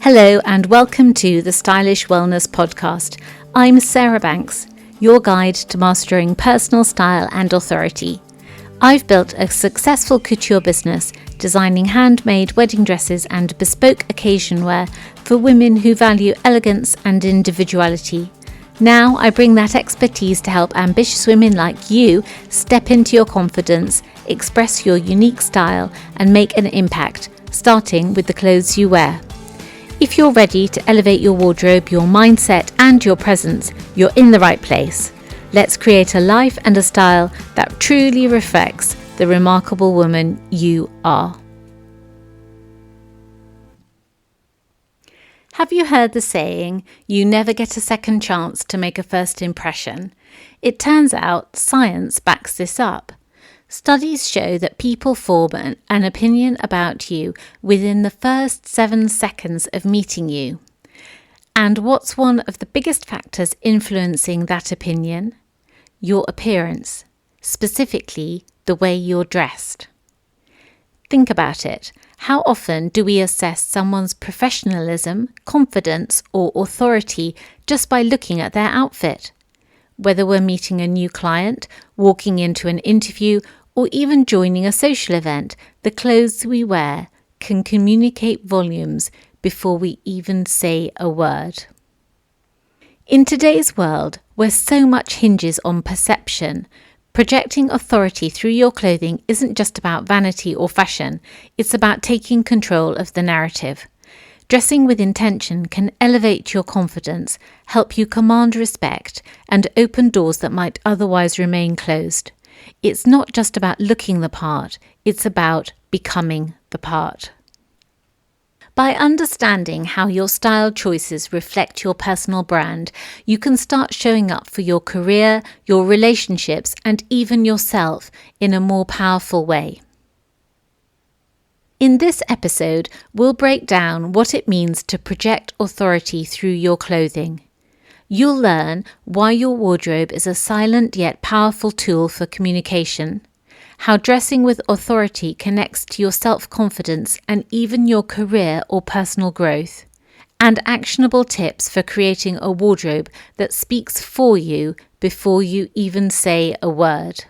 Hello and welcome to the Stylish Wellness Podcast. I'm Sarah Banks, your guide to mastering personal style and authority. I've built a successful couture business designing handmade wedding dresses and bespoke occasion wear for women who value elegance and individuality. Now I bring that expertise to help ambitious women like you step into your confidence, express your unique style and make an impact, starting with the clothes you wear. If you're ready to elevate your wardrobe, your mindset and your presence, you're in the right place. Let's create a life and a style that truly reflects the remarkable woman you are. Have you heard the saying, you never get a second chance to make a first impression? It turns out science backs this up. Studies show that people form an opinion about you within the first 7 seconds of meeting you. And what's one of the biggest factors influencing that opinion? Your appearance, specifically the way you're dressed. Think about it. How often do we assess someone's professionalism, confidence, or authority just by looking at their outfit? Whether we're meeting a new client, walking into an interview, or even joining a social event, the clothes we wear can communicate volumes before we even say a word. In today's world, where so much hinges on perception, projecting authority through your clothing isn't just about vanity or fashion, it's about taking control of the narrative. Dressing with intention can elevate your confidence, help you command respect, and open doors that might otherwise remain closed. It's not just about looking the part, it's about becoming the part. By understanding how your style choices reflect your personal brand, you can start showing up for your career, your relationships, and even yourself in a more powerful way. In this episode, we'll break down what it means to project authority through your clothing. You'll learn why your wardrobe is a silent yet powerful tool for communication, how dressing with authority connects to your self-confidence and even your career or personal growth, and actionable tips for creating a wardrobe that speaks for you before you even say a word.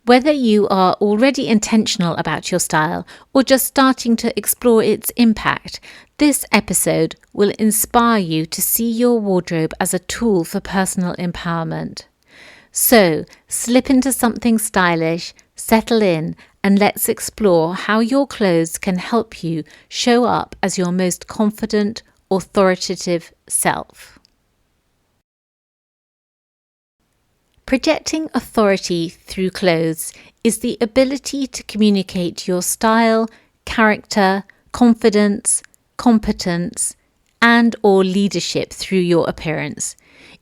Whether you are already intentional about your style or just starting to explore its impact, this episode will inspire you to see your wardrobe as a tool for personal empowerment. So, slip into something stylish, settle in, and let's explore how your clothes can help you show up as your most confident, authoritative self. Projecting authority through clothes is the ability to communicate your style, character, confidence, competence, and/or leadership through your appearance.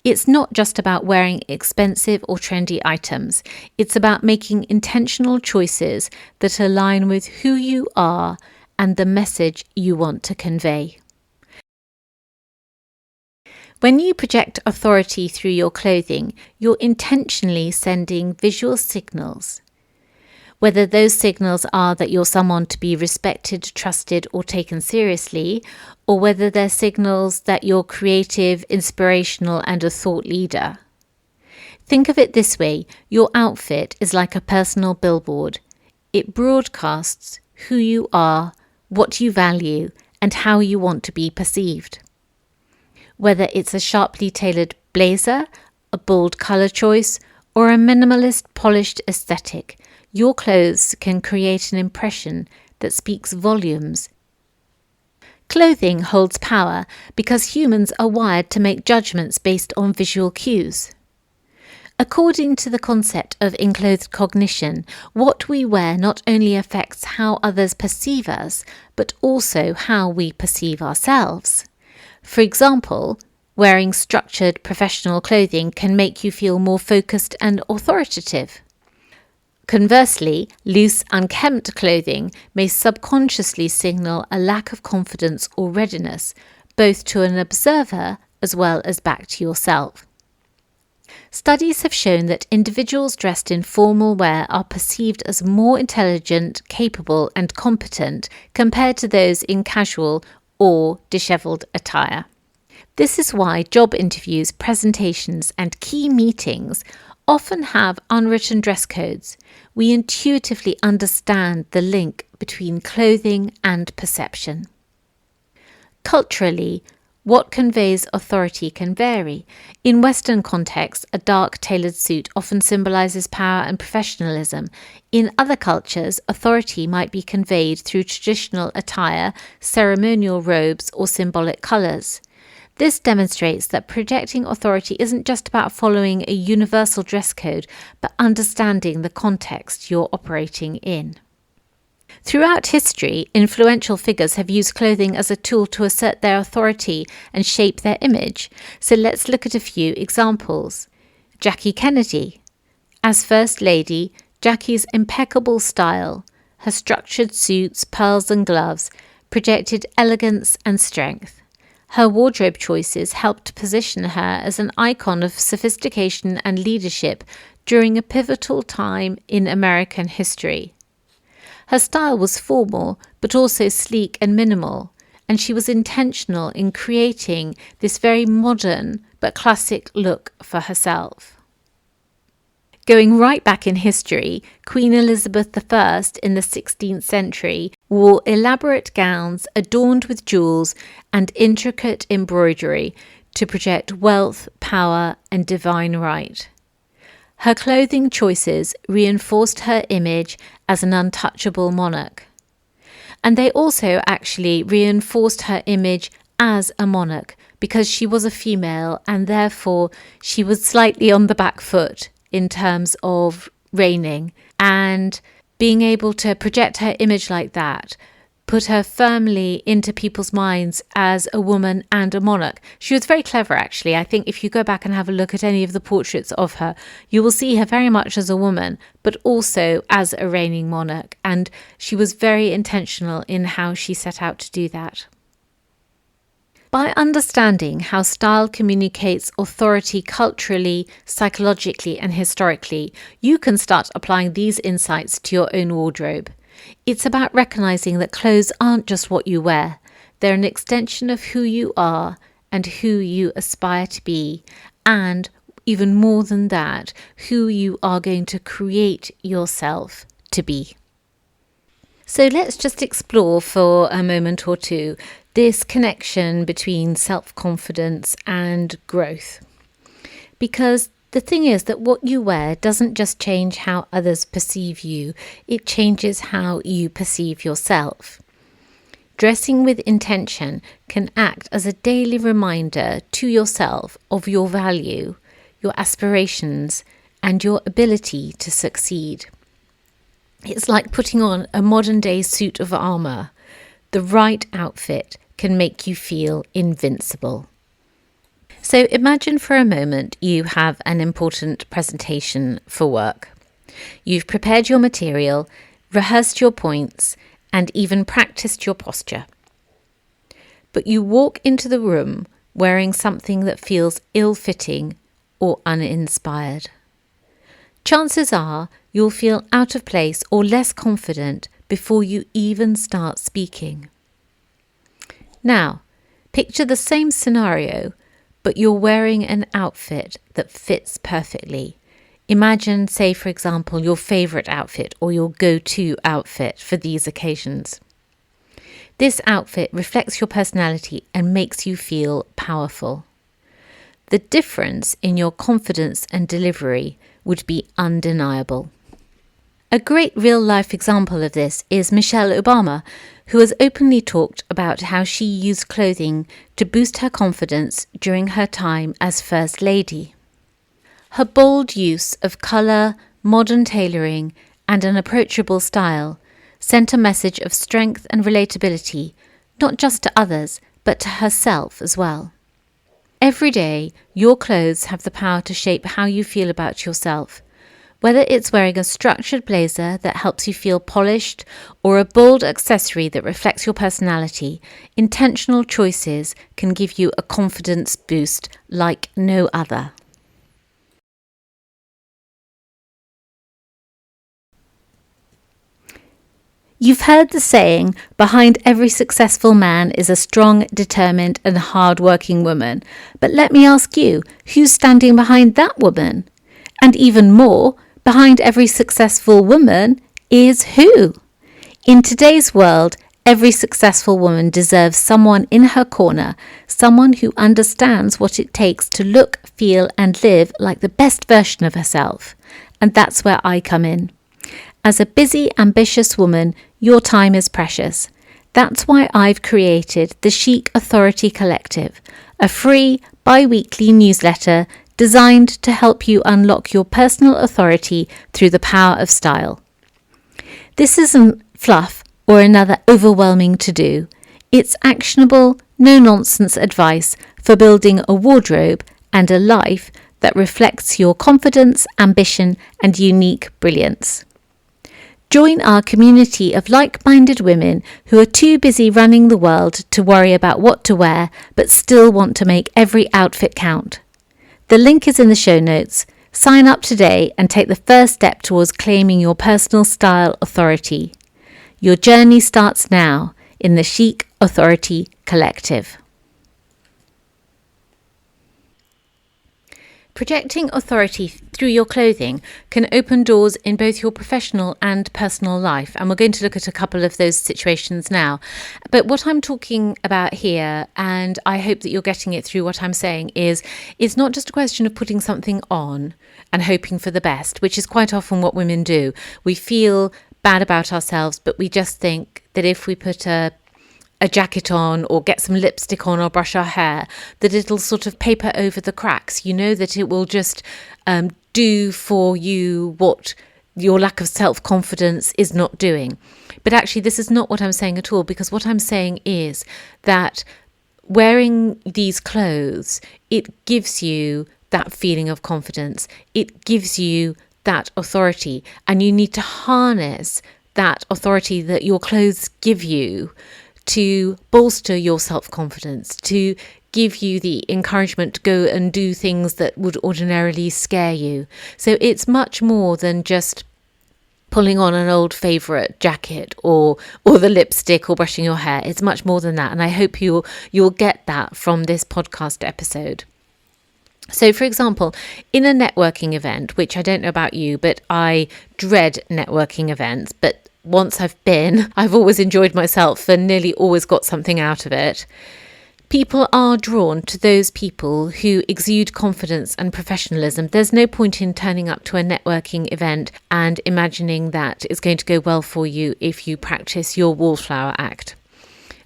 It's not just about wearing expensive or trendy items. It's about making intentional choices that align with who you are and the message you want to convey. When you project authority through your clothing, you're intentionally sending visual signals. Whether those signals are that you're someone to be respected, trusted, or taken seriously, or whether they're signals that you're creative, inspirational, and a thought leader. Think of it this way: your outfit is like a personal billboard. It broadcasts who you are, what you value, and how you want to be perceived. Whether it's a sharply tailored blazer, a bold colour choice, or a minimalist polished aesthetic, your clothes can create an impression that speaks volumes. Clothing holds power because humans are wired to make judgments based on visual cues. According to the concept of enclothed cognition, what we wear not only affects how others perceive us, but also how we perceive ourselves. For example, wearing structured professional clothing can make you feel more focused and authoritative. Conversely, loose, unkempt clothing may subconsciously signal a lack of confidence or readiness, both to an observer as well as back to yourself. Studies have shown that individuals dressed in formal wear are perceived as more intelligent, capable, and competent compared to those in casual or dishevelled attire. This is why job interviews, presentations, and key meetings often have unwritten dress codes. We intuitively understand the link between clothing and perception. Culturally, what conveys authority can vary. In Western contexts, a dark tailored suit often symbolises power and professionalism. In other cultures, authority might be conveyed through traditional attire, ceremonial robes, or symbolic colours. This demonstrates that projecting authority isn't just about following a universal dress code, but understanding the context you're operating in. Throughout history, influential figures have used clothing as a tool to assert their authority and shape their image. So let's look at a few examples. Jackie Kennedy. As First Lady, Jackie's impeccable style, her structured suits, pearls and gloves, projected elegance and strength. Her wardrobe choices helped position her as an icon of sophistication and leadership during a pivotal time in American history. Her style was formal, but also sleek and minimal, and she was intentional in creating this very modern but classic look for herself. Going right back in history, Queen Elizabeth I in the 16th century wore elaborate gowns adorned with jewels and intricate embroidery to project wealth, power, and divine right. Her clothing choices reinforced her image as an untouchable monarch. And they also actually reinforced her image as a monarch because she was a female and therefore she was slightly on the back foot in terms of reigning. And being able to project her image like that put her firmly into people's minds as a woman and a monarch. She was very clever, actually. I think if you go back and have a look at any of the portraits of her, you will see her very much as a woman, but also as a reigning monarch. And she was very intentional in how she set out to do that. By understanding how style communicates authority culturally, psychologically, and historically, you can start applying these insights to your own wardrobe. It's about recognizing that clothes aren't just what you wear. They're an extension of who you are and who you aspire to be, and even more than that, who you are going to create yourself to be. So let's just explore for a moment or two this connection between self-confidence and growth. Because the thing is that what you wear doesn't just change how others perceive you, it changes how you perceive yourself. Dressing with intention can act as a daily reminder to yourself of your value, your aspirations, and your ability to succeed. It's like putting on a modern-day suit of armour. The right outfit can make you feel invincible. So imagine for a moment you have an important presentation for work. You've prepared your material, rehearsed your points, and even practiced your posture. But you walk into the room wearing something that feels ill-fitting or uninspired. Chances are you'll feel out of place or less confident before you even start speaking. Now, picture the same scenario, but you're wearing an outfit that fits perfectly. Imagine, say, for example, your favourite outfit or your go-to outfit for these occasions. This outfit reflects your personality and makes you feel powerful. The difference in your confidence and delivery would be undeniable. A great real-life example of this is Michelle Obama, who has openly talked about how she used clothing to boost her confidence during her time as First Lady. Her bold use of colour, modern tailoring, and an approachable style sent a message of strength and relatability, not just to others, but to herself as well. Every day, your clothes have the power to shape how you feel about yourself. Whether it's wearing a structured blazer that helps you feel polished or a bold accessory that reflects your personality, intentional choices can give you a confidence boost like no other. You've heard the saying, behind every successful man is a strong, determined and hard-working woman. But let me ask you, who's standing behind that woman? And even more, behind every successful woman is who? In today's world, every successful woman deserves someone in her corner, someone who understands what it takes to look, feel and live like the best version of herself. And that's where I come in. As a busy, ambitious woman, your time is precious. That's why I've created the Chic Authority Collective, a free, bi-weekly newsletter designed to help you unlock your personal authority through the power of style. This isn't fluff or another overwhelming to-do. It's actionable, no-nonsense advice for building a wardrobe and a life that reflects your confidence, ambition and unique brilliance. Join our community of like-minded women who are too busy running the world to worry about what to wear, but still want to make every outfit count. The link is in the show notes. Sign up today and take the first step towards claiming your personal style authority. Your journey starts now in the Chic Authority Collective. Projecting authority through your clothing can open doors in both your professional and personal life. And we're going to look at a couple of those situations now. But what I'm talking about here, and I hope that you're getting it through what I'm saying, is it's not just a question of putting something on and hoping for the best, which is quite often what women do. We feel bad about ourselves, but we just think that if we put a jacket on or get some lipstick on or brush our hair, that it'll sort of paper over the cracks. You know, that it will just do for you what your lack of self-confidence is not doing. But actually, this is not what I'm saying at all, because what I'm saying is that wearing these clothes, it gives you that feeling of confidence. It gives you that authority, and you need to harness that authority that your clothes give you to bolster your self-confidence, to give you the encouragement to go and do things that would ordinarily scare you. So it's much more than just pulling on an old favourite jacket or the lipstick or brushing your hair. It's much more than that. And I hope you'll get that from this podcast episode. So, for example, in a networking event, which I don't know about you, but I dread networking events, but once I've been, I've always enjoyed myself and nearly always got something out of it. People are drawn to those people who exude confidence and professionalism. There's no point in turning up to a networking event and imagining that it's going to go well for you if you practice your wallflower act.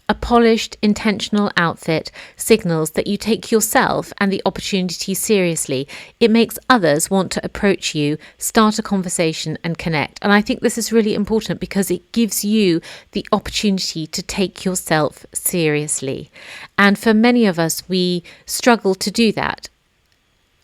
A polished, intentional outfit signals that you take yourself and the opportunity seriously. It makes others want to approach you, start a conversation and connect. And I think this is really important because it gives you the opportunity to take yourself seriously. And for many of us, we struggle to do that.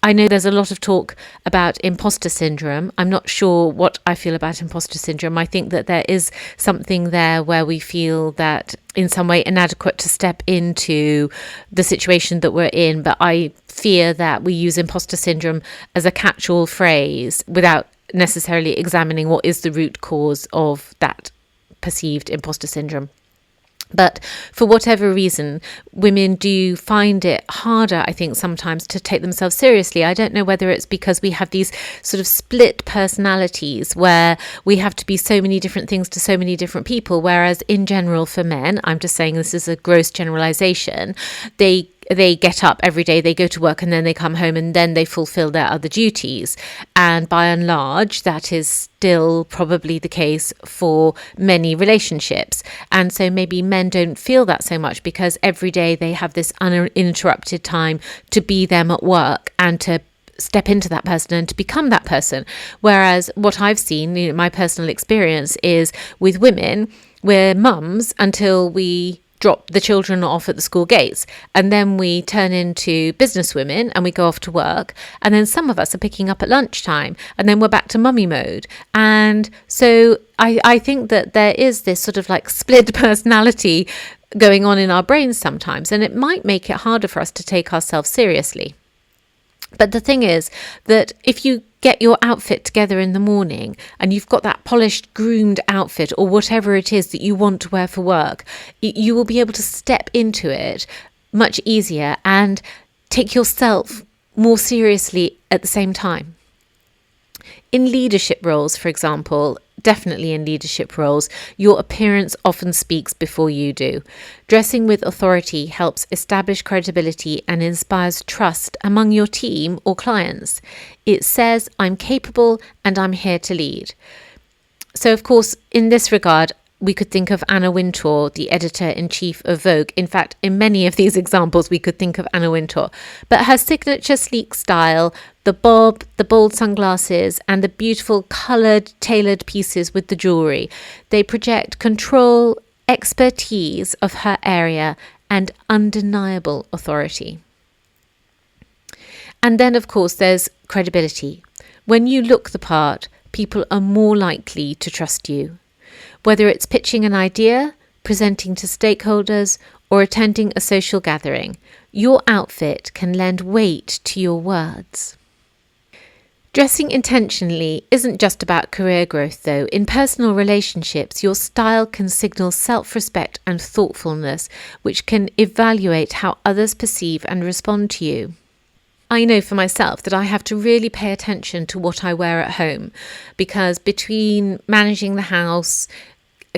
I know there's a lot of talk about imposter syndrome. I'm not sure what I feel about imposter syndrome. I think that there is something there where we feel that in some way inadequate to step into the situation that we're in. But I fear that we use imposter syndrome as a catch-all phrase without necessarily examining what is the root cause of that perceived imposter syndrome. But for whatever reason, women do find it harder, I think, sometimes to take themselves seriously. I don't know whether it's because we have these sort of split personalities where we have to be so many different things to so many different people, whereas in general for men, I'm just saying this is a gross generalization, they get up every day, they go to work and then they come home and then they fulfill their other duties. And by and large, that is still probably the case for many relationships. And so maybe men don't feel that so much because every day they have this uninterrupted time to be them at work and to step into that person and to become that person. Whereas what I've seen, my personal experience is with women, we're mums until we drop the children off at the school gates, and then we turn into businesswomen and we go off to work, and then some of us are picking up at lunchtime, and then we're back to mummy mode. And so I think that there is this sort of like split personality going on in our brains sometimes, and it might make it harder for us to take ourselves seriously. But the thing is that if you get your outfit together in the morning and you've got that polished, groomed outfit or whatever it is that you want to wear for work, you will be able to step into it much easier and take yourself more seriously at the same time. In leadership roles, for example, definitely in leadership roles, your appearance often speaks before you do. Dressing with authority helps establish credibility and inspires trust among your team or clients. It says, I'm capable and I'm here to lead. So, of course, in this regard, we could think of Anna Wintour, the editor-in-chief of Vogue. In fact, in many of these examples, we could think of Anna Wintour. But her signature sleek style, the bob, the bold sunglasses, and the beautiful coloured, tailored pieces with the jewellery, they project control, expertise of her area, and undeniable authority. And then, of course, there's credibility. When you look the part, people are more likely to trust you. Whether it's pitching an idea, presenting to stakeholders, or attending a social gathering, your outfit can lend weight to your words. Dressing intentionally isn't just about career growth, though. In personal relationships, your style can signal self-respect and thoughtfulness, which can evaluate how others perceive and respond to you. I know for myself that I have to really pay attention to what I wear at home, because between managing the house,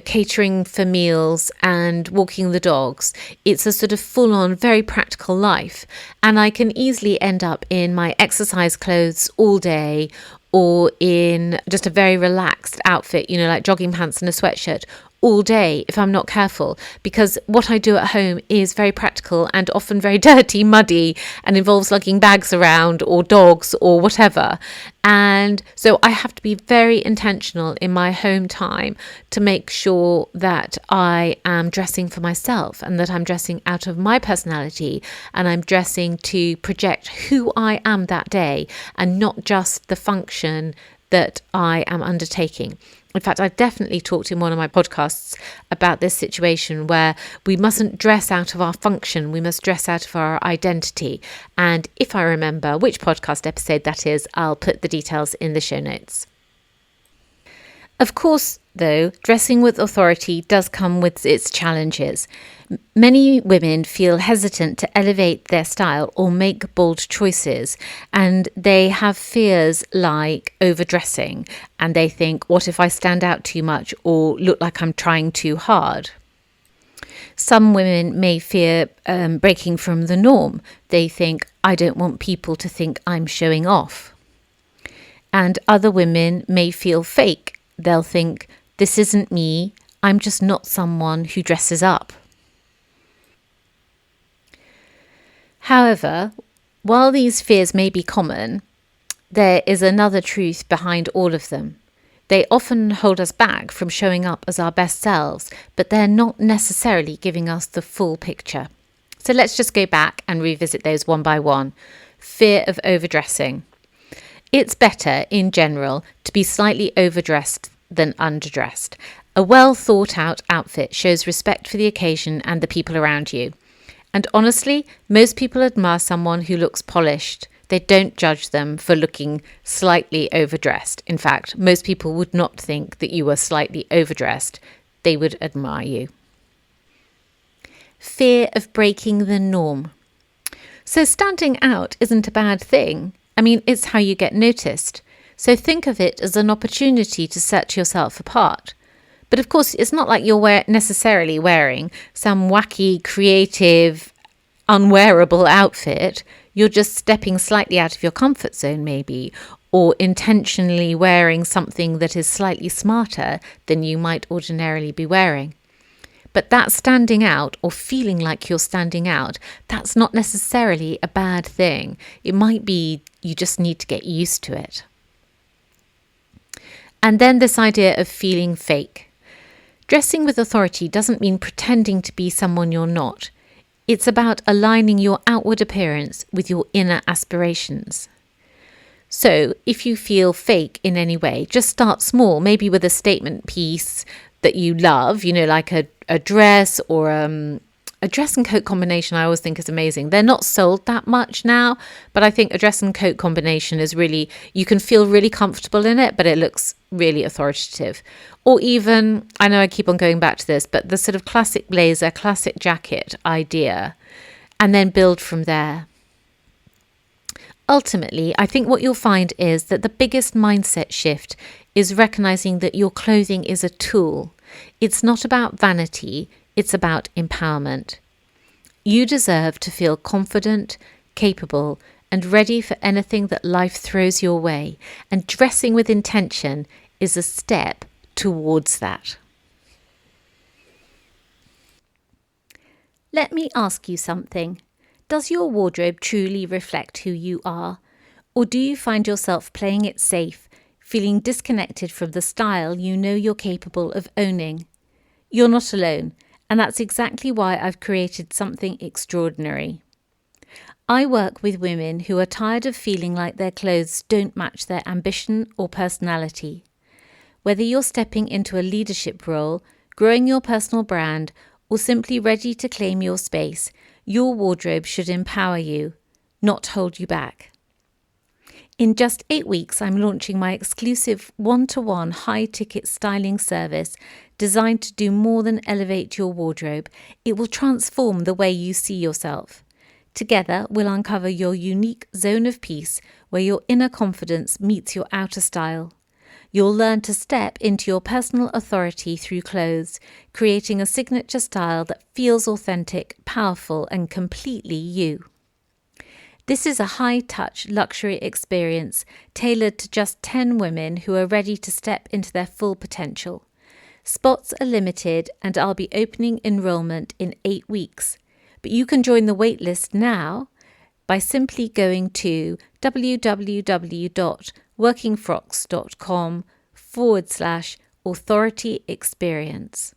catering for meals and walking the dogs, it's a sort of full-on, very practical life. And I can easily end up in my exercise clothes all day or in just a very relaxed outfit, like jogging pants and a sweatshirt all day if I'm not careful, because what I do at home is very practical and often very dirty, muddy, and involves lugging bags around or dogs or whatever. And so I have to be very intentional in my home time to make sure that I am dressing for myself and that I'm dressing out of my personality and I'm dressing to project who I am that day and not just the function that I am undertaking. In fact, I've definitely talked in one of my podcasts about this situation where we mustn't dress out of our function, we must dress out of our identity. And if I remember which podcast episode that is, I'll put the details in the show notes. Of course, though, dressing with authority does come with its challenges. Many women feel hesitant to elevate their style or make bold choices, and they have fears like overdressing, and they think, what if I stand out too much or look like I'm trying too hard? Some women may fear breaking from the norm. They think, I don't want people to think I'm showing off. And other women may feel fake. They'll think, this isn't me, I'm just not someone who dresses up. However, while these fears may be common, there is another truth behind all of them. They often hold us back from showing up as our best selves, but they're not necessarily giving us the full picture. So let's just go back and revisit those one by one. Fear of overdressing. It's better, in general, to be slightly overdressed than underdressed. A well thought out outfit shows respect for the occasion and the people around you. And honestly, most people admire someone who looks polished. They don't judge them for looking slightly overdressed. In fact, most people would not think that you were slightly overdressed. They would admire you. Fear of breaking the norm. So standing out isn't a bad thing. I mean, it's how you get noticed. So think of it as an opportunity to set yourself apart. But of course, it's not like you're necessarily wearing some wacky, creative, unwearable outfit. You're just stepping slightly out of your comfort zone, maybe, or intentionally wearing something that is slightly smarter than you might ordinarily be wearing. But that standing out or feeling like you're standing out, that's not necessarily a bad thing. It might be you just need to get used to it. And then this idea of feeling fake. Dressing with authority doesn't mean pretending to be someone you're not. It's about aligning your outward appearance with your inner aspirations. So if you feel fake in any way, just start small, maybe with a statement piece that you love, like a dress or a dress and coat combination I always think is amazing. They're not sold that much now, but I think a dress and coat combination is really, you can feel really comfortable in it, but it looks really authoritative. Or even, I know I keep on going back to this, but the sort of classic blazer, classic jacket idea, and then build from there. Ultimately, I think what you'll find is that the biggest mindset shift is recognizing that your clothing is a tool. It's not about vanity, it's about empowerment. You deserve to feel confident, capable, and ready for anything that life throws your way, and dressing with intention is a step towards that. Let me ask you something. Does your wardrobe truly reflect who you are? Or do you find yourself playing it safe, feeling disconnected from the style you know you're capable of owning? You're not alone, and that's exactly why I've created something extraordinary. I work with women who are tired of feeling like their clothes don't match their ambition or personality. Whether you're stepping into a leadership role, growing your personal brand, or simply ready to claim your space, your wardrobe should empower you, not hold you back. In just 8 weeks, I'm launching my exclusive one-to-one high-ticket styling service designed to do more than elevate your wardrobe. It will transform the way you see yourself. Together, we'll uncover your unique zone of peace where your inner confidence meets your outer style. You'll learn to step into your personal authority through clothes, creating a signature style that feels authentic, powerful, and completely you. This is a high-touch luxury experience tailored to just 10 women who are ready to step into their full potential. Spots are limited and I'll be opening enrollment in 8 weeks. But you can join the waitlist now by simply going to www.workingfrocks.com/authority experience.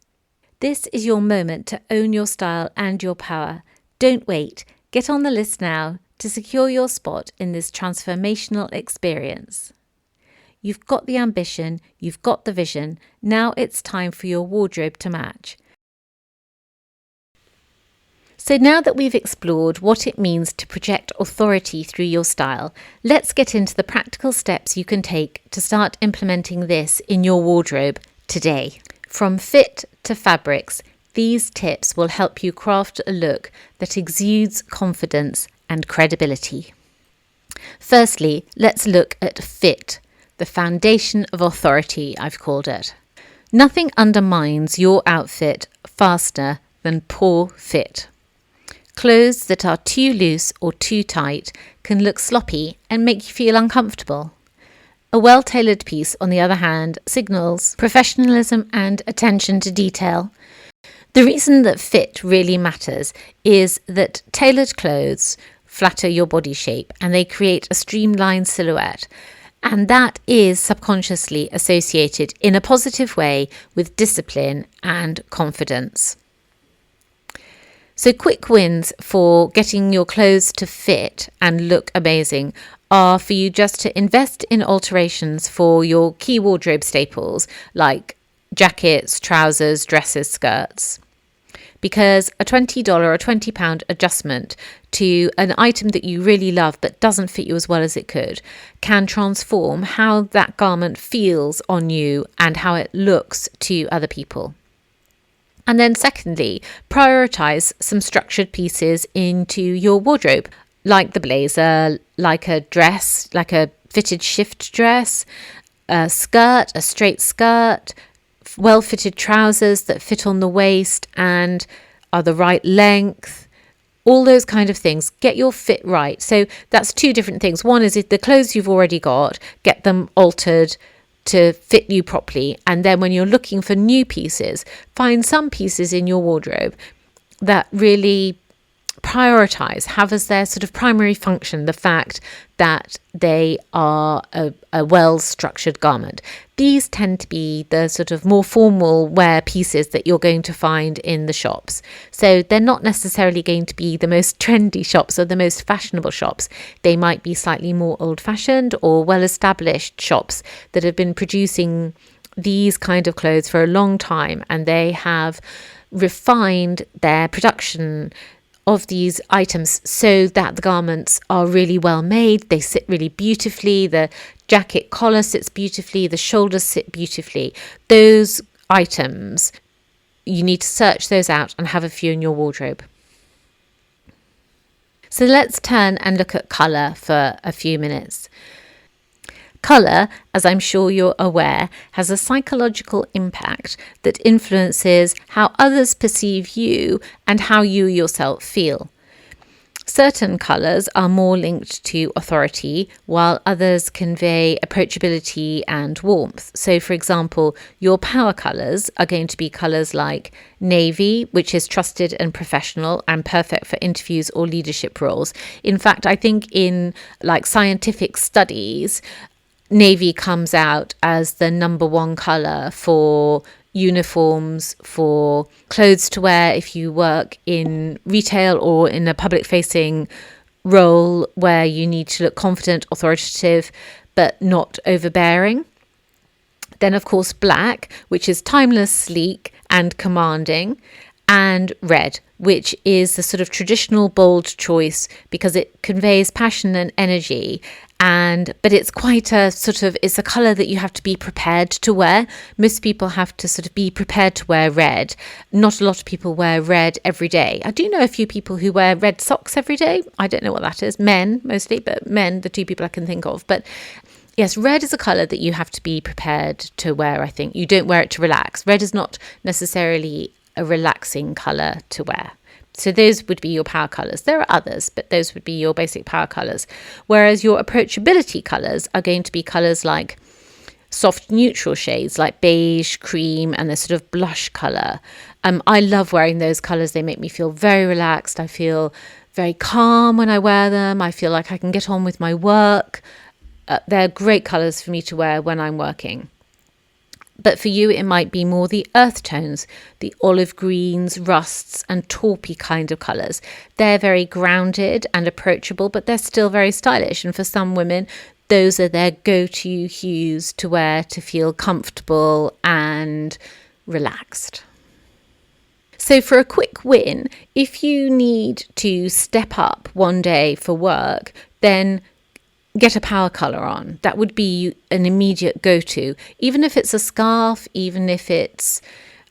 This is your moment to own your style and your power. Don't wait. Get on the list now to secure your spot in this transformational experience. You've got the ambition, you've got the vision. Now it's time for your wardrobe to match. So now that we've explored what it means to project authority through your style, let's get into the practical steps you can take to start implementing this in your wardrobe today. From fit to fabrics, these tips will help you craft a look that exudes confidence and credibility. Firstly, let's look at fit, the foundation of authority, I've called it. Nothing undermines your outfit faster than poor fit. Clothes that are too loose or too tight can look sloppy and make you feel uncomfortable. A well-tailored piece, on the other hand, signals professionalism and attention to detail. The reason that fit really matters is that tailored clothes flatter your body shape and they create a streamlined silhouette. And that is subconsciously associated in a positive way with discipline and confidence. So quick wins for getting your clothes to fit and look amazing are for you just to invest in alterations for your key wardrobe staples like jackets, trousers, dresses, skirts. Because a $20 or £20 adjustment to an item that you really love but doesn't fit you as well as it could can transform how that garment feels on you and how it looks to other people. And then secondly, prioritize some structured pieces into your wardrobe, like the blazer, like a dress, like a fitted shift dress, a skirt, a straight skirt, well-fitted trousers that fit on the waist and are the right length, all those kind of things. Get your fit right. So that's two different things. One is if the clothes you've already got, get them altered to fit you properly. And then when you're looking for new pieces, find some pieces in your wardrobe that really have as their sort of primary function the fact that they are a well-structured garment. These tend to be the sort of more formal wear pieces that you're going to find in the shops. So they're not necessarily going to be the most trendy shops or the most fashionable shops. They might be slightly more old-fashioned or well-established shops that have been producing these kind of clothes for a long time, and they have refined their production of these items so that the garments are really well made. They sit really beautifully. The jacket collar sits beautifully. The shoulders sit beautifully. Those items, you need to search those out and have a few in your wardrobe. So let's turn and look at colour for a few minutes. Colour, as I'm sure you're aware, has a psychological impact that influences how others perceive you and how you yourself feel. Certain colours are more linked to authority, while others convey approachability and warmth. So, for example, your power colours are going to be colours like navy, which is trusted and professional and perfect for interviews or leadership roles. In fact, I think in scientific studies, navy comes out as the number one colour for uniforms, for clothes to wear if you work in retail or in a public facing role where you need to look confident, authoritative, but not overbearing. Then, of course, black, which is timeless, sleek and commanding, and red, which is the sort of traditional bold choice because it conveys passion and energy. But it's quite it's a colour that you have to be prepared to wear. Most people have to sort of be prepared to wear red. Not a lot of people wear red every day. I do know a few people who wear red socks every day. I don't know what that is. Men mostly, but men, the two people I can think of. But yes, red is a colour that you have to be prepared to wear, I think. You don't wear it to relax. Red is not necessarily a relaxing colour to wear. So those would be your power colours. There are others, but those would be your basic power colours. Whereas your approachability colours are going to be colours like soft neutral shades like beige, cream, and the sort of blush colour. I love wearing those colours. They make me feel very relaxed. I feel very calm when I wear them. I feel like I can get on with my work. They're great colours for me to wear when I'm working. But for you, it might be more the earth tones, the olive greens, rusts and taupey kind of colours. They're very grounded and approachable, but they're still very stylish. And for some women, those are their go-to hues to wear to feel comfortable and relaxed. So for a quick win, if you need to step up one day for work, then get a power colour on. That would be an immediate go-to. Even if it's a scarf, even if it's,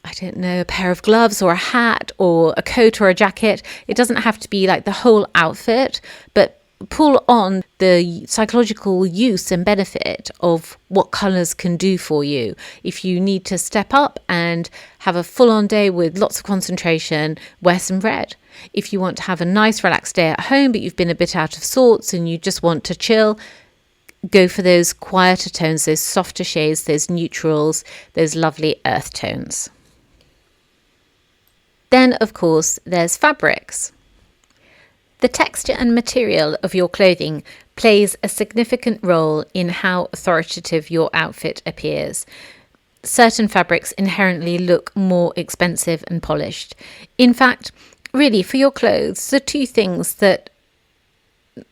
I don't know, a pair of gloves or a hat or a coat or a jacket. It doesn't have to be like the whole outfit, but pull on the psychological use and benefit of what colours can do for you. If you need to step up and have a full-on day with lots of concentration, wear some red. If you want to have a nice relaxed day at home, but you've been a bit out of sorts and you just want to chill, go for those quieter tones, those softer shades, those neutrals, those lovely earth tones. Then, of course, there's fabrics. The texture and material of your clothing plays a significant role in how authoritative your outfit appears. Certain fabrics inherently look more expensive and polished. In fact, really, for your clothes, the two things that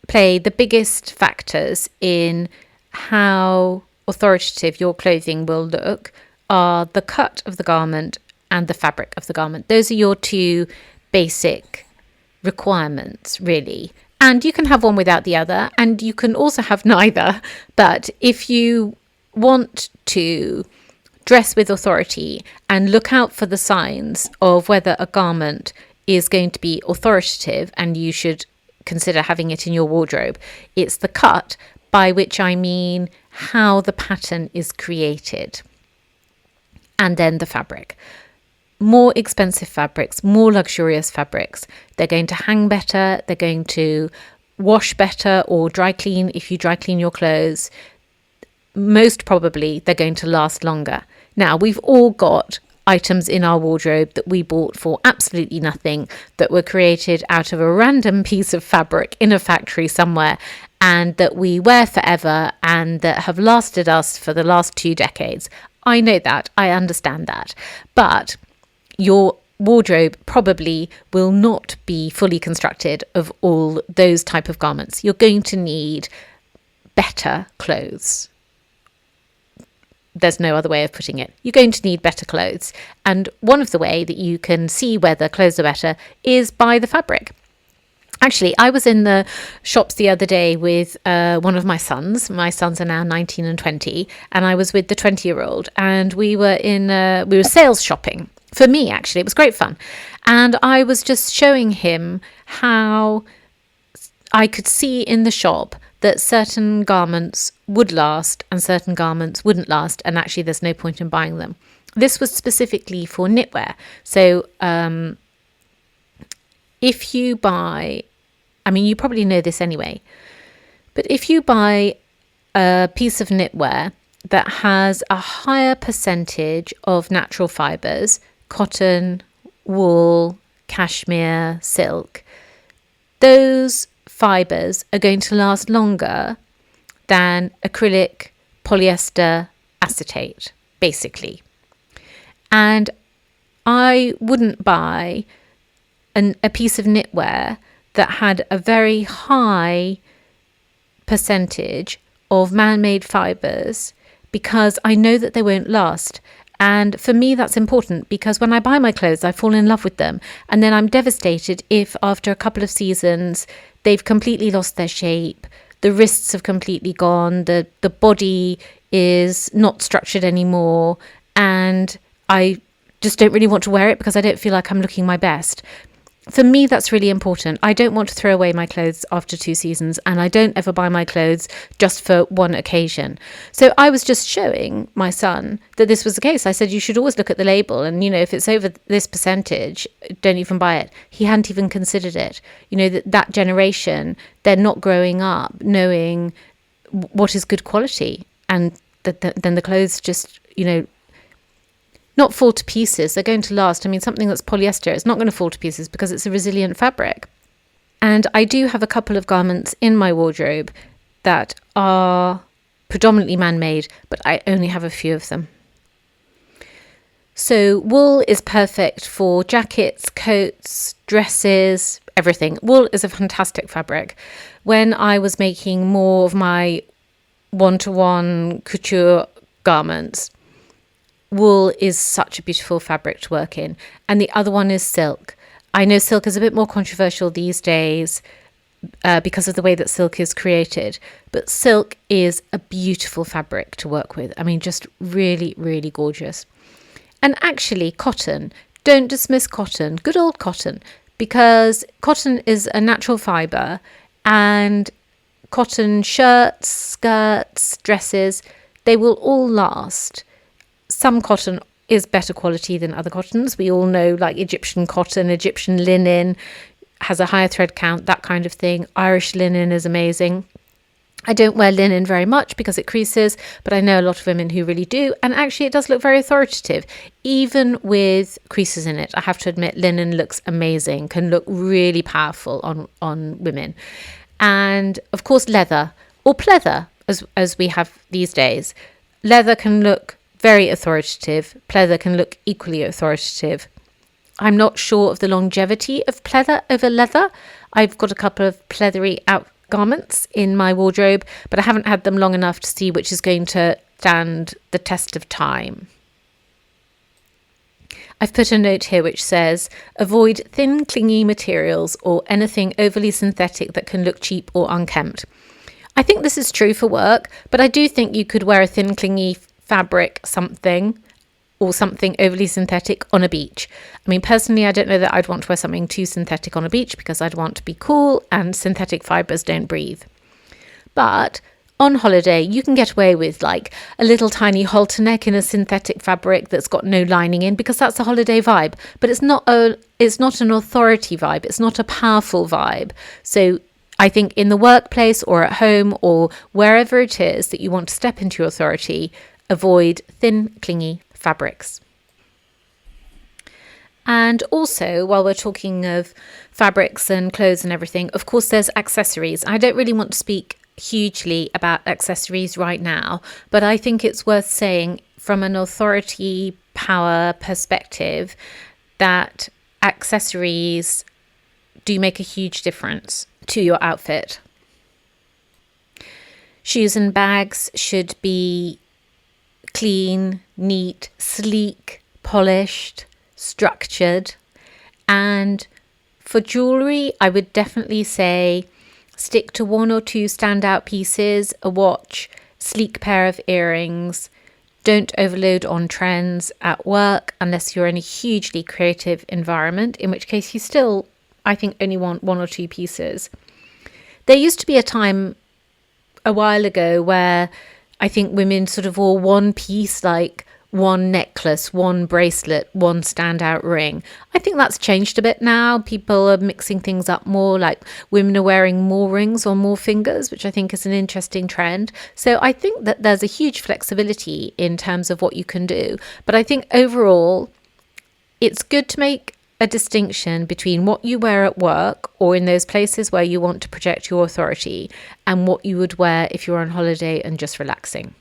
play the biggest factors in how authoritative your clothing will look are the cut of the garment and the fabric of the garment. Those are your two basic requirements, really. And you can have one without the other, and you can also have neither. But if you want to dress with authority and look out for the signs of whether a garment is going to be authoritative and you should consider having it in your wardrobe, it's the cut, by which I mean how the pattern is created, and then the fabric. More expensive fabrics, more luxurious fabrics, they're going to hang better, they're going to wash better or dry clean if you dry clean your clothes. Most probably they're going to last longer. Now, we've all got items in our wardrobe that we bought for absolutely nothing, that were created out of a random piece of fabric in a factory somewhere, and that we wear forever and that have lasted us for the last 2 decades. I know that, I understand that, but your wardrobe probably will not be fully constructed of all those type of garments. You're going to need better clothes. There's no other way of putting it. You're going to need better clothes. And one of the way that you can see whether clothes are better is by the fabric. Actually, I was in the shops the other day with one of my sons. My sons are now 19 and 20, and I was with the 20-year-old, and we were sales shopping. For me, actually, it was great fun. And I was just showing him how I could see in the shop that certain garments would last and certain garments wouldn't last, and actually there's no point in buying them. This was specifically for knitwear. So if you buy, I mean, you probably know this anyway, but if you buy a piece of knitwear that has a higher percentage of natural fibres, cotton, wool, cashmere, silk, those fibres are going to last longer than acrylic, polyester, acetate, basically. And I wouldn't buy a piece of knitwear that had a very high percentage of man-made fibres because I know that they won't last. And for me, that's important because when I buy my clothes, I fall in love with them. And then I'm devastated if after a couple of seasons, they've completely lost their shape, the wrists have completely gone, the body is not structured anymore, and I just don't really want to wear it because I don't feel like I'm looking my best. For me, that's really important. I don't want to throw away my clothes after 2 seasons, and I don't ever buy my clothes just for one occasion. So I was just showing my son that this was the case. I said, you should always look at the label, and, if it's over this percentage, don't even buy it. He hadn't even considered it. That generation, they're not growing up knowing what is good quality, and then the clothes just, not fall to pieces. They're going to last. I mean, something that's polyester, it's not going to fall to pieces because it's a resilient fabric. And I do have a couple of garments in my wardrobe that are predominantly man-made, but I only have a few of them. So wool is perfect for jackets, coats, dresses, everything. Wool is a fantastic fabric. When I was making more of my one-to-one couture garments, wool is such a beautiful fabric to work in. And the other one is silk. I know silk is a bit more controversial these days because of the way that silk is created. But silk is a beautiful fabric to work with. I mean, just really, really gorgeous. And actually, cotton. Don't dismiss cotton. Good old cotton. Because cotton is a natural fibre. And cotton shirts, skirts, dresses, they will all last. Some cotton is better quality than other cottons. We all know, like Egyptian cotton, Egyptian linen has a higher thread count, that kind of thing. Irish linen is amazing. I don't wear linen very much because it creases, but I know a lot of women who really do. And actually, it does look very authoritative, even with creases in it. I have to admit, linen looks amazing, can look really powerful on women. And of course, leather or pleather, as we have these days. Leather can look very authoritative. Pleather can look equally authoritative. I'm not sure of the longevity of pleather over leather. I've got a couple of pleathery out garments in my wardrobe, but I haven't had them long enough to see which is going to stand the test of time. I've put a note here which says, avoid thin, clingy materials or anything overly synthetic that can look cheap or unkempt. I think this is true for work, but I do think you could wear a thin, clingy fabric something overly synthetic on a beach. I mean, personally, I don't know that I'd want to wear something too synthetic on a beach because I'd want to be cool and synthetic fibres don't breathe. But on holiday, you can get away with like a little tiny halter neck in a synthetic fabric that's got no lining in because that's a holiday vibe. But it's not an authority vibe. It's not a powerful vibe. So I think in the workplace or at home or wherever it is that you want to step into your authority, avoid thin, clingy fabrics. And also, while we're talking of fabrics and clothes and everything, of course, there's accessories. I don't really want to speak hugely about accessories right now, but I think it's worth saying from an authority power perspective that accessories do make a huge difference to your outfit. Shoes and bags should be clean, neat, sleek, polished, structured. And for jewellery, I would definitely say stick to one or two standout pieces, a watch, sleek pair of earrings. Don't overload on trends at work unless you're in a hugely creative environment, in which case you still, I think, only want one or two pieces. There used to be a time a while ago where I think women sort of wore one piece, like one necklace, one bracelet, one standout ring. I think that's changed a bit now. People are mixing things up more, like women are wearing more rings on more fingers, which I think is an interesting trend. So I think that there's a huge flexibility in terms of what you can do. But I think overall, it's good to make a distinction between what you wear at work or in those places where you want to project your authority and what you would wear if you're on holiday and just relaxing.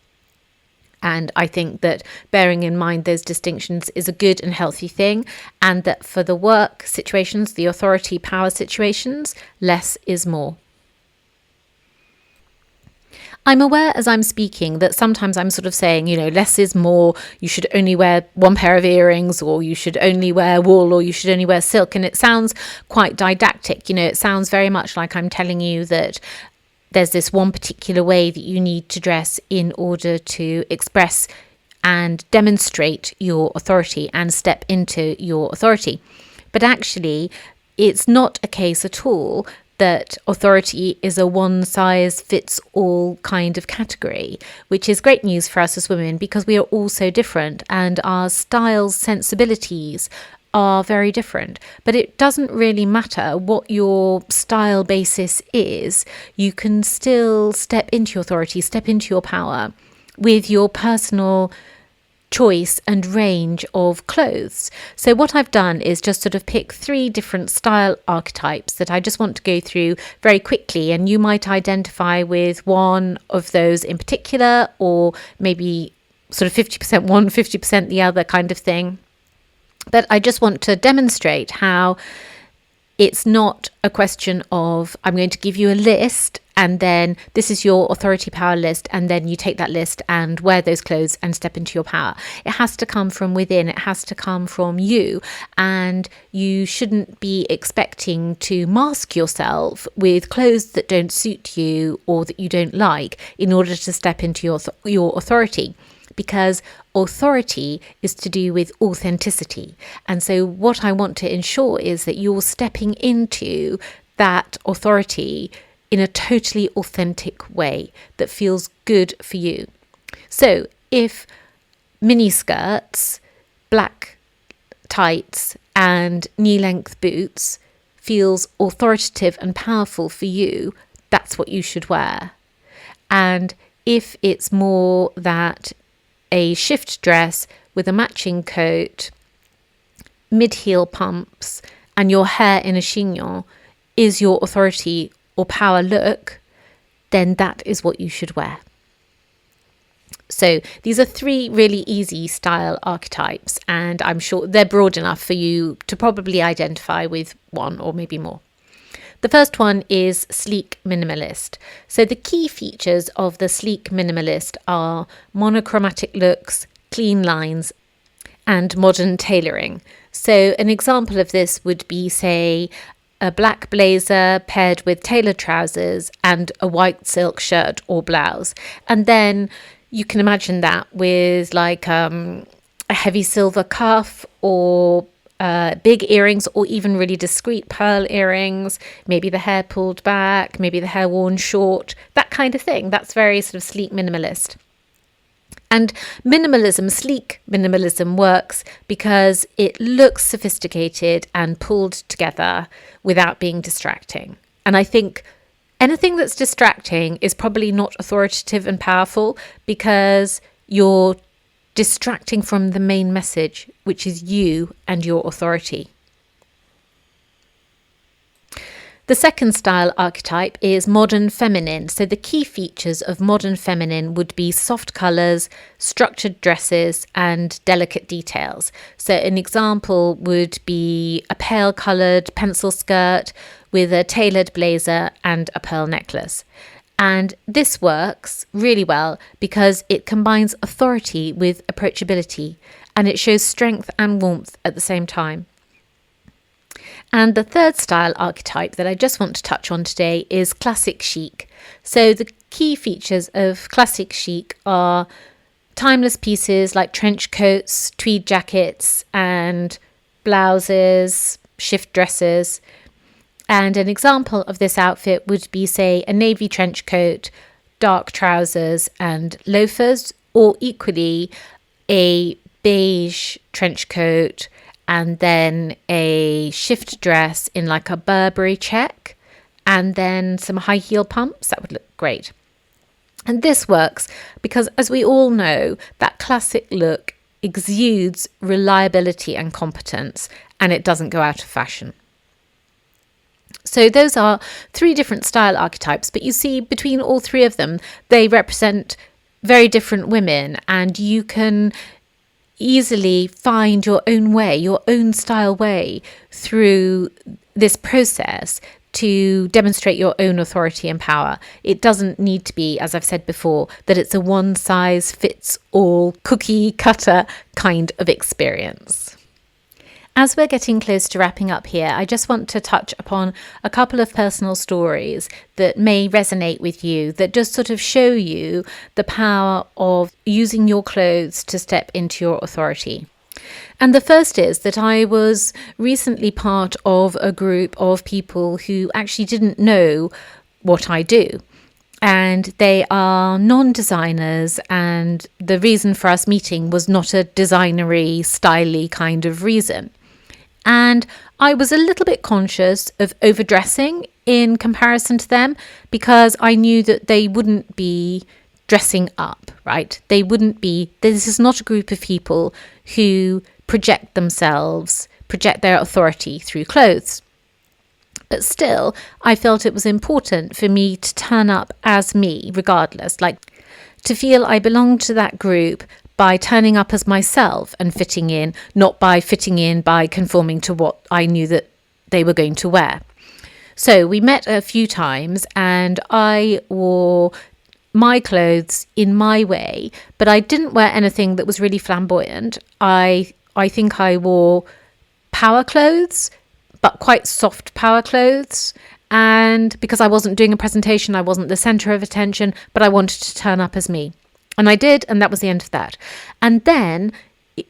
And I think that bearing in mind those distinctions is a good and healthy thing, and that for the work situations, the authority power situations, less is more. I'm aware as I'm speaking that sometimes I'm sort of saying, less is more, you should only wear one pair of earrings, or you should only wear wool, or you should only wear silk. And it sounds quite didactic. It sounds very much like I'm telling you that there's this one particular way that you need to dress in order to express and demonstrate your authority and step into your authority. But actually, it's not a case at all that authority is a one-size-fits-all kind of category, which is great news for us as women because we are all so different and our styles, sensibilities are very different. But it doesn't really matter what your style basis is. You can still step into your authority, step into your power with your personal choice and range of clothes. So what I've done is just sort of pick 3 different style archetypes that I just want to go through very quickly, and you might identify with one of those in particular, or maybe sort of 50% one, 50% the other kind of thing. But I just want to demonstrate how it's not a question of I'm going to give you a list and then this is your authority power list, and then you take that list and wear those clothes and step into your power. It has to come from within. It has to come from you, and you shouldn't be expecting to mask yourself with clothes that don't suit you or that you don't like in order to step into your authority. Because authority is to do with authenticity. And so what I want to ensure is that you're stepping into that authority in a totally authentic way that feels good for you. So if mini skirts, black tights and knee-length boots feels authoritative and powerful for you, that's what you should wear. And if it's more that a shift dress with a matching coat, mid-heel pumps, and your hair in a chignon is your authority or power look, then that is what you should wear. So these are 3 really easy style archetypes, and I'm sure they're broad enough for you to probably identify with one or maybe more. The first one is sleek minimalist. So the key features of the sleek minimalist are monochromatic looks, clean lines, and modern tailoring. So an example of this would be, say, a black blazer paired with tailored trousers and a white silk shirt or blouse. And then you can imagine that with like a heavy silver cuff or big earrings, or even really discreet pearl earrings, maybe the hair pulled back, maybe the hair worn short, that kind of thing. That's very sort of sleek minimalist. And minimalism, sleek minimalism, works because it looks sophisticated and pulled together without being distracting. And I think anything that's distracting is probably not authoritative and powerful, because you're distracting from the main message, which is you and your authority. The second style archetype is modern feminine. So the key features of modern feminine would be soft colours, structured dresses, and delicate details. So an example would be a pale coloured pencil skirt with a tailored blazer and a pearl necklace. And this works really well because it combines authority with approachability, and it shows strength and warmth at the same time. And the third style archetype that I just want to touch on today is classic chic. So the key features of classic chic are timeless pieces like trench coats, tweed jackets, and blouses, shift dresses. And an example of this outfit would be, say, a navy trench coat, dark trousers and loafers, or equally a beige trench coat and then a shift dress in like a Burberry check and then some high heel pumps. That would look great. And this works because, as we all know, that classic look exudes reliability and competence, and it doesn't go out of fashion. So those are three different style archetypes, but you see between all three of them, they represent very different women, and you can easily find your own way, your own style way through this process to demonstrate your own authority and power. It doesn't need to be, as I've said before, that it's a one size fits all cookie cutter kind of experience. As we're getting close to wrapping up here, I just want to touch upon a couple of personal stories that may resonate with you, that just sort of show you the power of using your clothes to step into your authority. And the first is that I was recently part of a group of people who actually didn't know what I do. And they are non-designers, and the reason for us meeting was not a designery, styly kind of reason. And I was a little bit conscious of overdressing in comparison to them, because I knew that they wouldn't be dressing up, right? This is not a group of people who project their authority through clothes. But still, I felt it was important for me to turn up as me, regardless, like to feel I belonged to that group by turning up as myself and fitting in, not by fitting in by conforming to what I knew that they were going to wear. So we met a few times and I wore my clothes in my way, but I didn't wear anything that was really flamboyant. I think I wore power clothes, but quite soft power clothes. And because I wasn't doing a presentation, I wasn't the center of attention, but I wanted to turn up as me. And I did, and that was the end of that. And then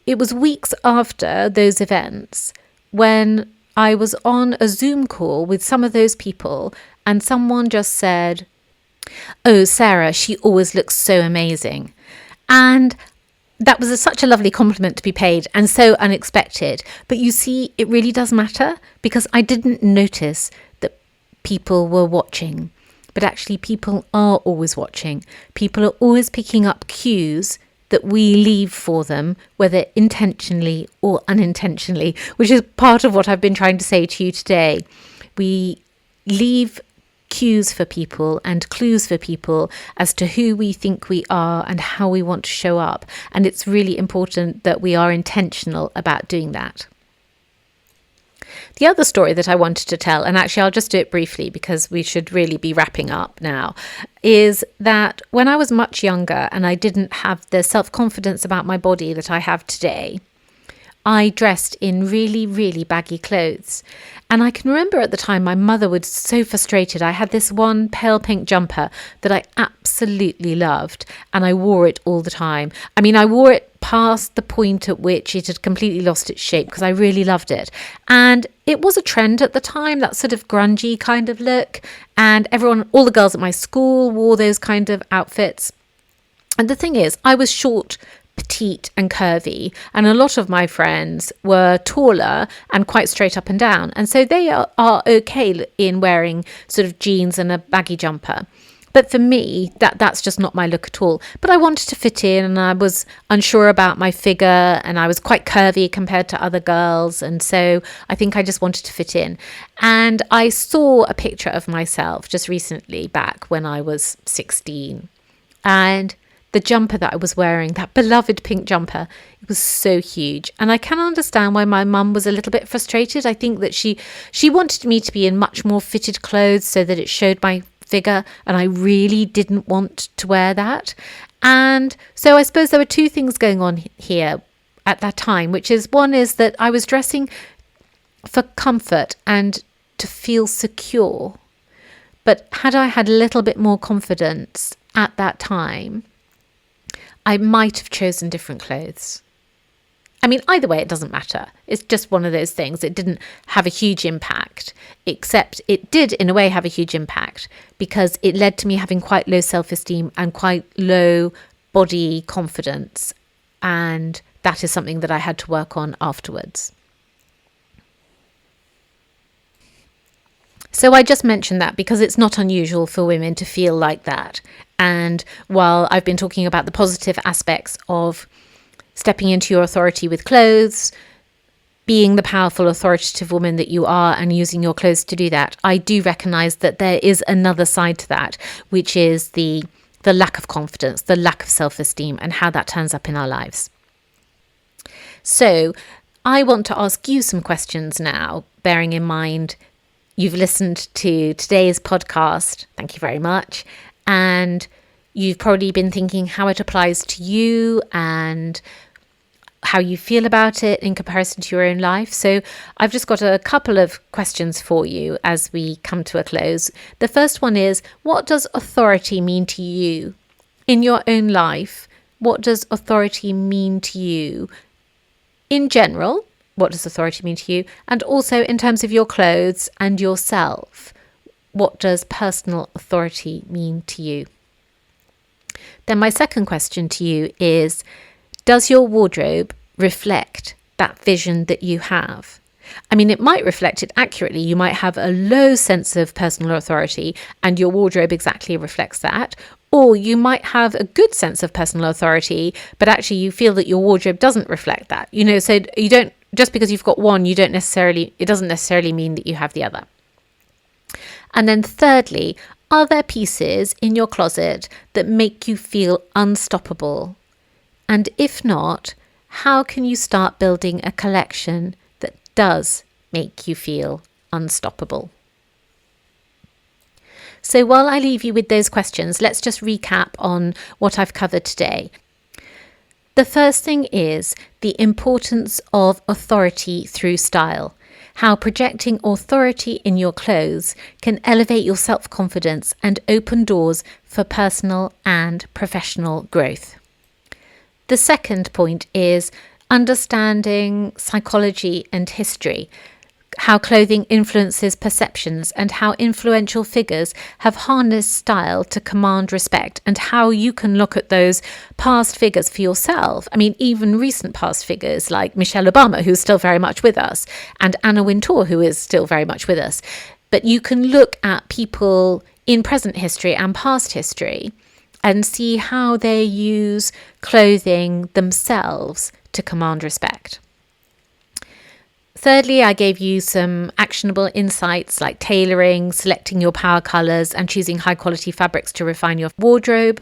it was weeks after those events when I was on a Zoom call with some of those people, and someone just said, "Oh, Sarah, she always looks so amazing." And that was such a lovely compliment to be paid, and so unexpected. But you see, it really does matter, because I didn't notice that people were watching. But actually, people are always watching. People are always picking up cues that we leave for them, whether intentionally or unintentionally, which is part of what I've been trying to say to you today. We leave cues for people and clues for people as to who we think we are and how we want to show up. And it's really important that we are intentional about doing that. The other story that I wanted to tell, and actually I'll just do it briefly because we should really be wrapping up now, is that when I was much younger and I didn't have the self-confidence about my body that I have today, I dressed in really, really baggy clothes. And I can remember at the time my mother was so frustrated. I had this one pale pink jumper that I absolutely loved, and I wore it all the time. I mean, I wore it past the point at which it had completely lost its shape because I really loved it. And it was a trend at the time, that sort of grungy kind of look. And all the girls at my school wore those kind of outfits. And the thing is, I was short, petite and curvy, and a lot of my friends were taller and quite straight up and down, and so they are okay in wearing sort of jeans and a baggy jumper. But for me, that's just not my look at all. But I wanted to fit in, and I was unsure about my figure, and I was quite curvy compared to other girls, and so I think I just wanted to fit in. And I saw a picture of myself just recently, back when I was 16, and the jumper that I was wearing, that beloved pink jumper, it was so huge. And I can understand why my mum was a little bit frustrated. I think that she wanted me to be in much more fitted clothes so that it showed my figure and I really didn't want to wear that. And so I suppose there were two things going on here at that time, which is one is that I was dressing for comfort and to feel secure. But had I had a little bit more confidence at that time, I might have chosen different clothes. I mean, either way, it doesn't matter. It's just one of those things. It didn't have a huge impact, except it did in a way have a huge impact because it led to me having quite low self-esteem and quite low body confidence. And that is something that I had to work on afterwards. So I just mentioned that because it's not unusual for women to feel like that. And while I've been talking about the positive aspects of stepping into your authority with clothes, being the powerful, authoritative woman that you are and using your clothes to do that, I do recognise that there is another side to that, which is the lack of confidence, the lack of self-esteem, and how that turns up in our lives. So I want to ask you some questions now, bearing in mind you've listened to today's podcast. Thank you very much. And you've probably been thinking how it applies to you and how you feel about it in comparison to your own life. So I've just got a couple of questions for you as we come to a close. The first one is, what does authority mean to you in your own life? What does authority mean to you in general? What does authority mean to you? And also in terms of your clothes and yourself, what does personal authority mean to you? Then my second question to you is, does your wardrobe reflect that vision that you have? I mean, it might reflect it accurately. You might have a low sense of personal authority and your wardrobe exactly reflects that. Or you might have a good sense of personal authority, but actually you feel that your wardrobe doesn't reflect that. So you don't, just because you've got one, it doesn't necessarily mean that you have the other. And then thirdly, are there pieces in your closet that make you feel unstoppable? And if not, how can you start building a collection that does make you feel unstoppable? So while I leave you with those questions, let's just recap on what I've covered today. The first thing is the importance of authority through style. How projecting authority in your clothes can elevate your self-confidence and open doors for personal and professional growth. The second point is understanding psychology and history, how clothing influences perceptions and how influential figures have harnessed style to command respect, and how you can look at those past figures for yourself. I mean, even recent past figures like Michelle Obama, who's still very much with us, and Anna Wintour, who is still very much with us. But you can look at people in present history and past history and see how they use clothing themselves to command respect. Thirdly, I gave you some actionable insights like tailoring, selecting your power colours and choosing high quality fabrics to refine your wardrobe.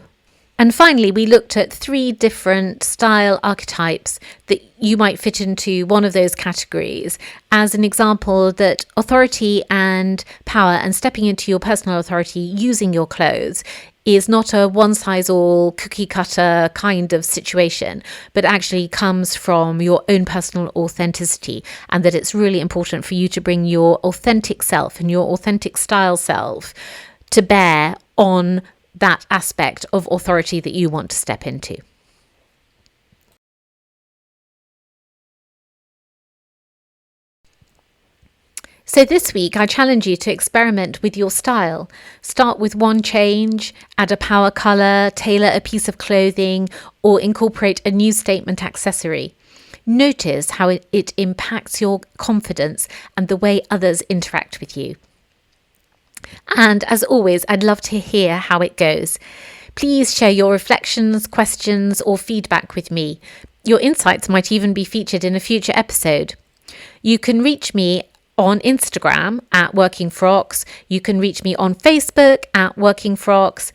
And finally, we looked at 3 different style archetypes that you might fit into one of those categories as an example that authority and power and stepping into your personal authority using your clothes is not a one-size-all cookie-cutter kind of situation, but actually comes from your own personal authenticity, and that it's really important for you to bring your authentic self and your authentic style self to bear on that aspect of authority that you want to step into. So this week, I challenge you to experiment with your style. Start with one change, add a power colour, tailor a piece of clothing, or incorporate a new statement accessory. Notice how it impacts your confidence and the way others interact with you. And as always, I'd love to hear how it goes. Please share your reflections, questions, or feedback with me. Your insights might even be featured in a future episode. You can reach me on Instagram at Working Frocks. You can reach me on Facebook at Working Frocks.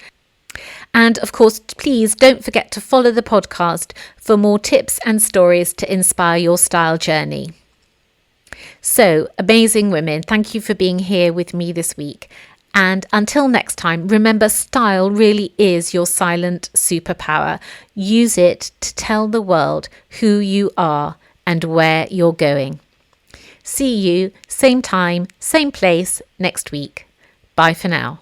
And of course, please don't forget to follow the podcast for more tips and stories to inspire your style journey. So, amazing women, thank you for being here with me this week. And until next time, remember, style really is your silent superpower. Use it to tell the world who you are and where you're going. See you same time, same place next week. Bye for now.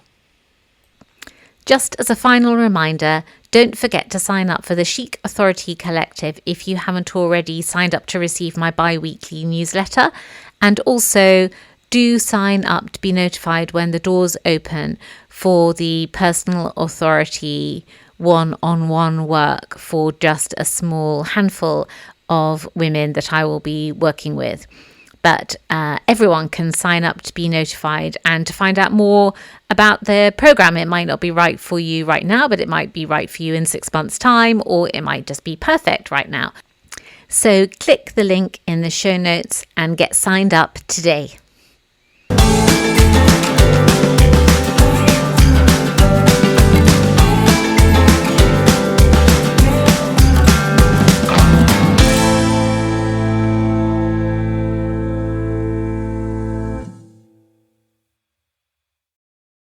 Just as a final reminder, don't forget to sign up for the Chic Authority Collective if you haven't already signed up to receive my bi-weekly newsletter. And also do sign up to be notified when the doors open for the personal authority one-on-one work for just a small handful of women that I will be working with. But everyone can sign up to be notified and to find out more about the program. It might not be right for you right now, but it might be right for you in 6 months' time, or it might just be perfect right now. So click the link in the show notes and get signed up today.